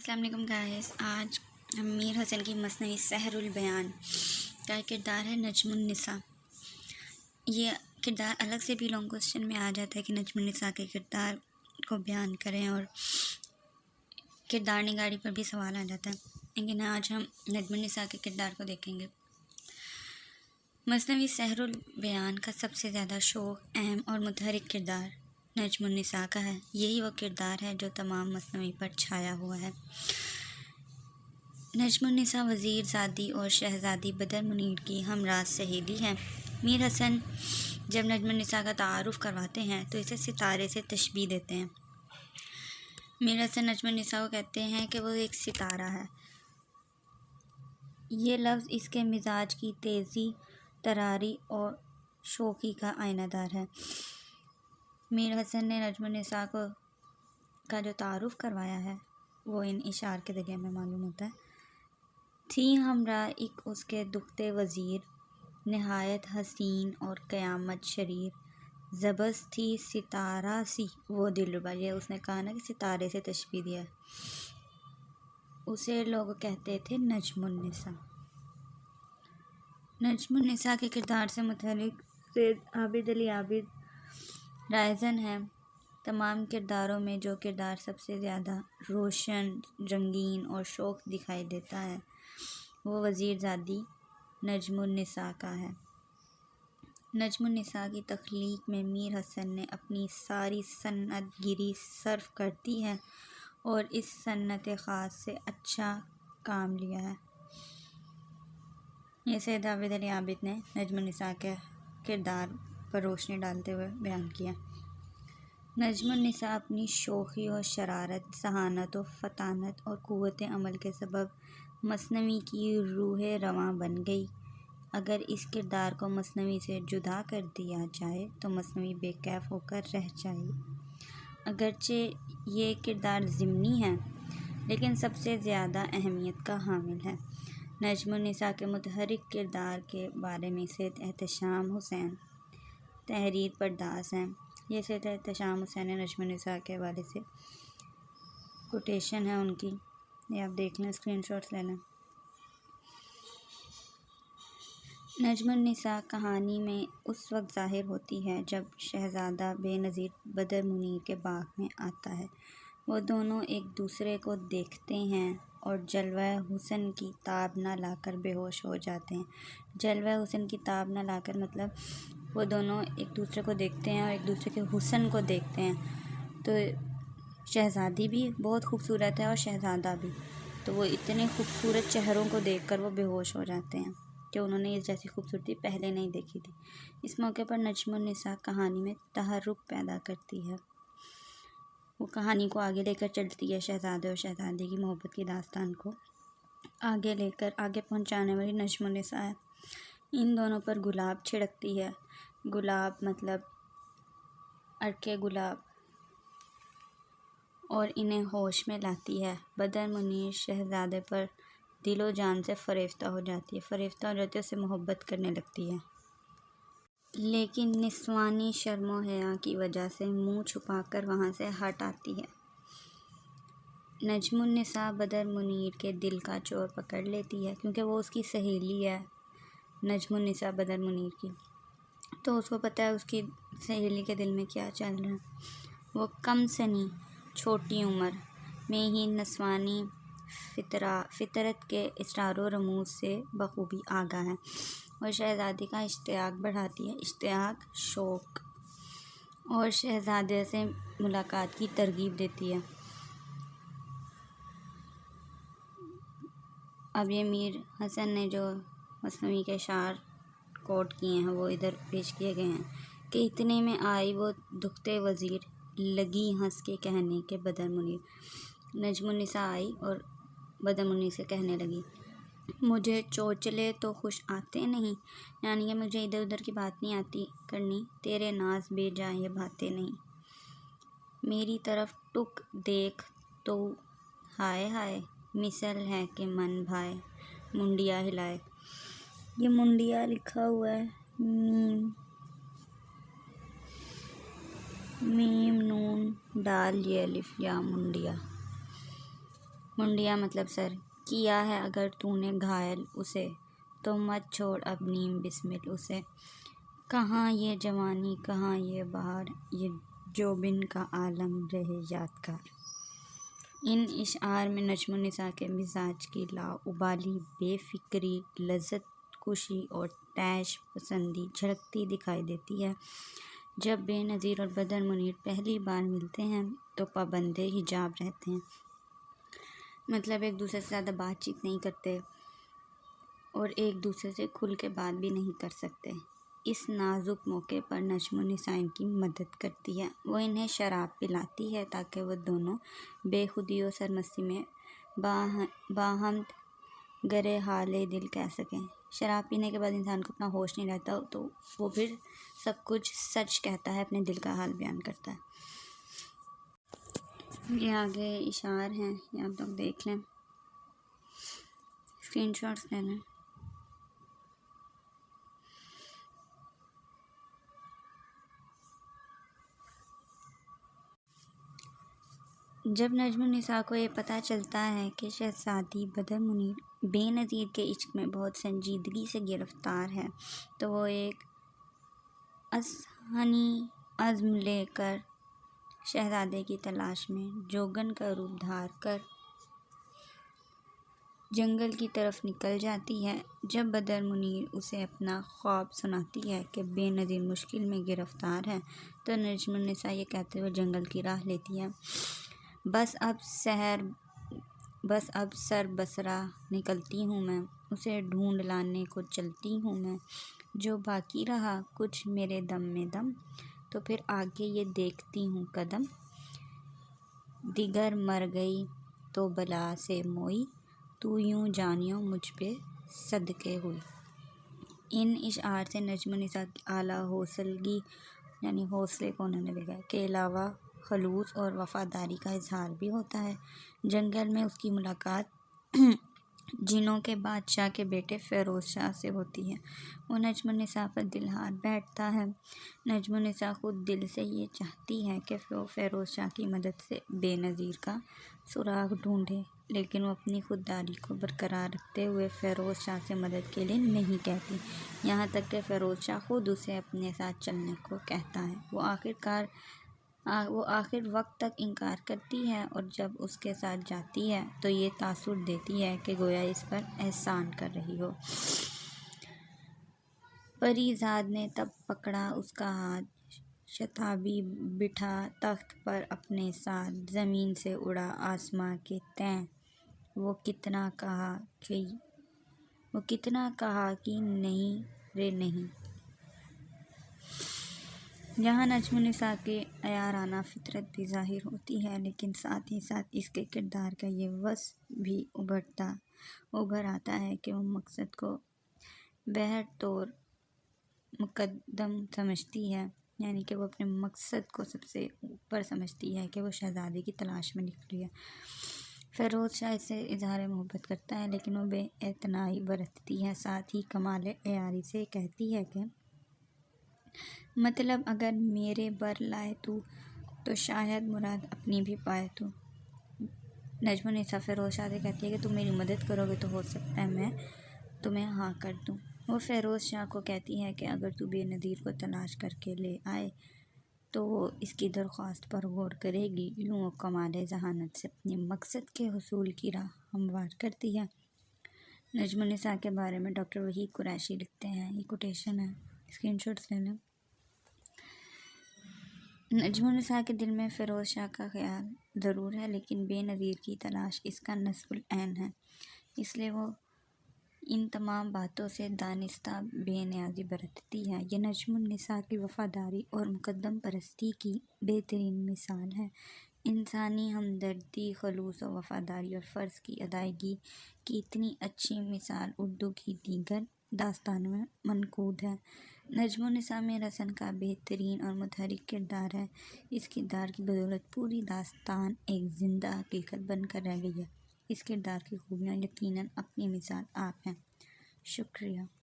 السلام علیکم گائز، آج ہم میر حسن کی مثنوی سحر البیان کا کردار ہے نجم النساء۔ یہ کردار الگ سے بھی لانگ کوسچن میں آ جاتا ہے کہ نجم النساء کے کردار کو بیان کریں، اور کردار نگاری پر بھی سوال آ جاتا ہے، لیکن آج ہم نجم النساء کے کردار کو دیکھیں گے۔ مثنوی سحر البیان کا سب سے زیادہ شوق، اہم اور متحرک کردار نجم النساء کا ہے۔ یہی وہ کردار ہے جو تمام مثنوی پر چھایا ہوا ہے۔ نجم النساء وزیر زادی اور شہزادی بدر منیر کی ہمراز سہیلی ہے۔ میر حسن جب نجم النساء کا تعارف کرواتے ہیں تو اسے ستارے سے تشبیہ دیتے ہیں۔ میر حسن نجم النساء کو کہتے ہیں کہ وہ ایک ستارہ ہے۔ یہ لفظ اس کے مزاج کی تیزی، تراری اور شوخی کا آئینہ دار ہے۔ میر حسن نے نجم النساء کا جو تعارف کروایا ہے وہ ان اشعار کے ذریعے میں معلوم ہوتا ہے۔ تھی ہمراہ ایک اس کے دختِ وزیر، نہایت حسین اور قیامت شریر، زبز تھی ستارہ سی وہ دلربا۔ یہ اس نے کہا نا کہ ستارے سے تشبیہ دیا ہے۔ اسے لوگ کہتے تھے نجم النساء۔ نجم النساء کے کردار سے متعلق سید عابد علی عابد رائزن ہے۔ تمام کرداروں میں جو کردار سب سے زیادہ روشن، رنگین اور شوخ دکھائی دیتا ہے وہ وزیر زادی نجم النساء کا ہے۔ نجم النساء کی تخلیق میں میر حسن نے اپنی ساری صنعت گری صرف کر دی ہے اور اس صنعت خاص سے اچھا کام لیا ہے۔ یہ سید عابد علی عابد نے نجم النساء کے کردار پر روشنی ڈالتے ہوئے بیان کیا۔ نجم النساء اپنی شوخی و شرارت، ذہانت و فطانت اور قوت عمل کے سبب مثنوی کی روح رواں بن گئی۔ اگر اس کردار کو مثنوی سے جدا کر دیا جائے تو مثنوی بے کیف ہو کر رہ جائے۔ اگرچہ یہ کردار ضمنی ہے لیکن سب سے زیادہ اہمیت کا حامل ہے۔ نجم النساء کے متحرک کردار کے بارے میں سید احتشام حسین تحریر پرداز ہیں۔ یہ سید احتشام حسین نجم النساء کے حوالے سے کوٹیشن ہے ان کی، یہ آپ دیکھ لیں، اسکرین شاٹس لے لیں۔ نجم النساء کہانی میں اس وقت ظاہر ہوتی ہے جب شہزادہ بے نظیر بدر منیر کے باغ میں آتا ہے۔ وہ دونوں ایک دوسرے کو دیکھتے ہیں اور جلوہ حسن کی تاب نہ لا کر بے ہوش ہو جاتے ہیں۔ جلوہ حسن کی تاب نہ لا کر مطلب وہ دونوں ایک دوسرے کو دیکھتے ہیں اور ایک دوسرے کے حسن کو دیکھتے ہیں، تو شہزادی بھی بہت خوبصورت ہے اور شہزادہ بھی، تو وہ اتنے خوبصورت چہروں کو دیکھ کر وہ بے ہوش ہو جاتے ہیں کہ انہوں نے اس جیسی خوبصورتی پہلے نہیں دیکھی تھی۔ اس موقع پر نجم النساء کہانی میں تحرک پیدا کرتی ہے، وہ کہانی کو آگے لے کر چلتی ہے، شہزادے اور شہزادی کی محبت کی داستان کو آگے پہنچانے والی نجم النساء ہے۔ ان دونوں پر گلاب چھڑکتی ہے، گلاب مطلب ارکے گلاب، اور انہیں ہوش میں لاتی ہے۔ بدر منیر شہزادے پر دل و جان سے فریفتہ ہو جاتی ہے، اس سے محبت کرنے لگتی ہے، لیکن نسوانی شرم و حیا کی وجہ سے منہ چھپا کر وہاں سے ہٹ آتی ہے۔ نجم النساء بدر منیر کے دل کا چور پکڑ لیتی ہے کیونکہ وہ اس کی سہیلی ہے، نجم النساء بدر منیر کی، تو اس کو پتہ ہے اس کی سہیلی کے دل میں کیا چل رہا ہے۔ وہ کم سنی، چھوٹی عمر میں ہی نسوانی فطرت کے اسرار و رموز سے بخوبی آگاہ ہے اور شہزادی کا اشتیاق بڑھاتی ہے، اشتیاق شوق، اور شہزادے سے ملاقات کی ترغیب دیتی ہے۔ اب یہ میر حسن نے جو مثنوی کے اشعار کوٹ کیے ہیں وہ ادھر پیش کیے گئے ہیں کہ اتنے میں آئی وہ دختِ وزیر، لگی ہنس کے کہنے کہ بدر منیر۔ نجم النساء آئی اور بدر منیر سے کہنے لگی، مجھے چوچلے تو خوش آتے نہیں، یعنی کہ مجھے ادھر ادھر کی بات نہیں آتی کرنی، تیرے ناز بے جا یہ باتیں نہیں، میری طرف ٹک دیکھ تو ہائے ہائے، مثل ہے کہ من بھائے منڈیا ہلائے۔ یہ منڈیا لکھا ہوا ہے میم نون ڈال یہ الف یا منڈیا۔ منڈیا مطلب سر، کیا ہے اگر تو نے گھائل اسے، تو مت چھوڑ اب نیم بسمل اسے۔ کہاں یہ جوانی کہاں یہ بہار، یہ جوبن کا عالم رہے یادگار۔ ان اشعار میں نجم النساء کے مزاج کی لاابالی، بے فکری، لذت کشی اور طیش پسندی جھلکتی دکھائی دیتی ہے۔ جب بے نظیر اور بدر منیر پہلی بار ملتے ہیں تو پابند حجاب رہتے ہیں، مطلب ایک دوسرے سے زیادہ بات چیت نہیں کرتے اور ایک دوسرے سے کھل کے بات بھی نہیں کر سکتے۔ اس نازک موقع پر نجم النساء ان کی مدد کرتی ہے، وہ انہیں شراب پلاتی ہے تاکہ وہ دونوں بے خودی و سرمستی میں باہم گرے حال دل کہہ سکیں۔ شراب پینے کے بعد انسان کو اپنا ہوش نہیں رہتا تو وہ پھر سب کچھ سچ کہتا ہے، اپنے دل کا حال بیان کرتا ہے۔ یہ آگے اشعار ہیں، یہ آپ لوگ دیکھ لیں، اسکرین شاٹس لے لیں۔ جب نجم النساء کو یہ پتہ چلتا ہے کہ شہزادی بدر منیر بے نظیر کے عشق میں بہت سنجیدگی سے گرفتار ہے تو وہ ایک انسانی عزم لے کر شہزادے کی تلاش میں جوگن کا روپ دھار کر جنگل کی طرف نکل جاتی ہے۔ جب بدر منیر اسے اپنا خواب سناتی ہے کہ بے نظیر مشکل میں گرفتار ہے تو نجم النساء یہ کہتے ہوئے جنگل کی راہ لیتی ہے، بس اب سر بسرا نکلتی ہوں میں، اسے ڈھونڈ لانے کو چلتی ہوں میں، جو باقی رہا کچھ میرے دم میں دم، تو پھر آگے یہ دیکھتی ہوں قدم، دیگر مر گئی تو بلا سے موئی، تو یوں جانیو مجھ پہ صدقے ہوئی۔ ان اشعار سے نجم النساء کی اعلیٰ حوصلگی یعنی حوصلے کو انہوں نے لکھا ہے کے علاوہ خلوص اور وفاداری کا اظہار بھی ہوتا ہے۔ جنگل میں اس کی ملاقات جنوں کے بادشاہ کے بیٹے فیروز شاہ سے ہوتی ہے، وہ نجم النساء پر دل ہار بیٹھتا ہے۔ نجم النساء خود دل سے یہ چاہتی ہے کہ وہ فیروز شاہ کی مدد سے بے نظیر کا سراغ ڈھونڈے، لیکن وہ اپنی خودداری کو برقرار رکھتے ہوئے فیروز شاہ سے مدد کے لیے نہیں کہتی، یہاں تک کہ فیروز شاہ خود اسے اپنے ساتھ چلنے کو کہتا ہے۔ وہ آخر وقت تک انکار کرتی ہے اور جب اس کے ساتھ جاتی ہے تو یہ تاثر دیتی ہے کہ گویا اس پر احسان کر رہی ہو۔ پری زاد نے تب پکڑا اس کا ہاتھ، شتابی بٹھا تخت پر اپنے ساتھ، زمین سے اڑا آسماں کے تئیں، وہ کتنا کہا کہ نہیں رے نہیں۔ یہاں نجم النساء کی عیارانہ فطرت بھی ظاہر ہوتی ہے، لیکن ساتھ ہی ساتھ اس کے کردار کا یہ وصف بھی ابھر آتا ہے کہ وہ مقصد کو بہرطور مقدم سمجھتی ہے، یعنی کہ وہ اپنے مقصد کو سب سے اوپر سمجھتی ہے کہ وہ شہزادے کی تلاش میں نکلی ہے۔ فیروز شاہ اس سے اظہار محبت کرتا ہے لیکن وہ بے اعتنائی برتتی ہے، ساتھ ہی کمال عیاری سے کہتی ہے کہ مطلب اگر میرے بر لائے تو شاید مراد اپنی بھی پائے تو۔ نجم النساء فیروز شاہ سے کہتی ہے کہ تم میری مدد کرو گے تو ہو سکتا ہے میں تمہیں ہاں کر دوں۔ وہ فیروز شاہ کو کہتی ہے کہ اگر تو بے نظیر کو تلاش کر کے لے آئے تو وہ اس کی درخواست پر غور کرے گی، یوں وہ کمال ذہانت سے اپنے مقصد کے حصول کی راہ ہموار کرتی ہے۔ نجم النساء کے بارے میں ڈاکٹر وحید قریشی لکھتے ہیں، یہ کوٹیشن ہے، اسکرین شاٹس لے لیں۔ نجم النساء کے دل میں فیروز شاہ کا خیال ضرور ہے لیکن بے نظیر کی تلاش اس کا نصب العین ہے، اس لیے وہ ان تمام باتوں سے دانستہ بے نیازی برتتی ہے۔ یہ نجم النساء کی وفاداری اور مقدم پرستی کی بہترین مثال ہے۔ انسانی ہمدردی، خلوص و وفاداری اور فرض کی ادائیگی کی اتنی اچھی مثال اردو کی دیگر داستانوں میں منقود ہے۔ نجم النساء میں رسن کا بہترین اور متحرک کردار ہے، اس کردار کی بدولت پوری داستان ایک زندہ حقیقت بن کر رہ گئی ہے۔ اس کردار کی خوبیاں یقیناً اپنی مثال آپ ہیں۔ شکریہ۔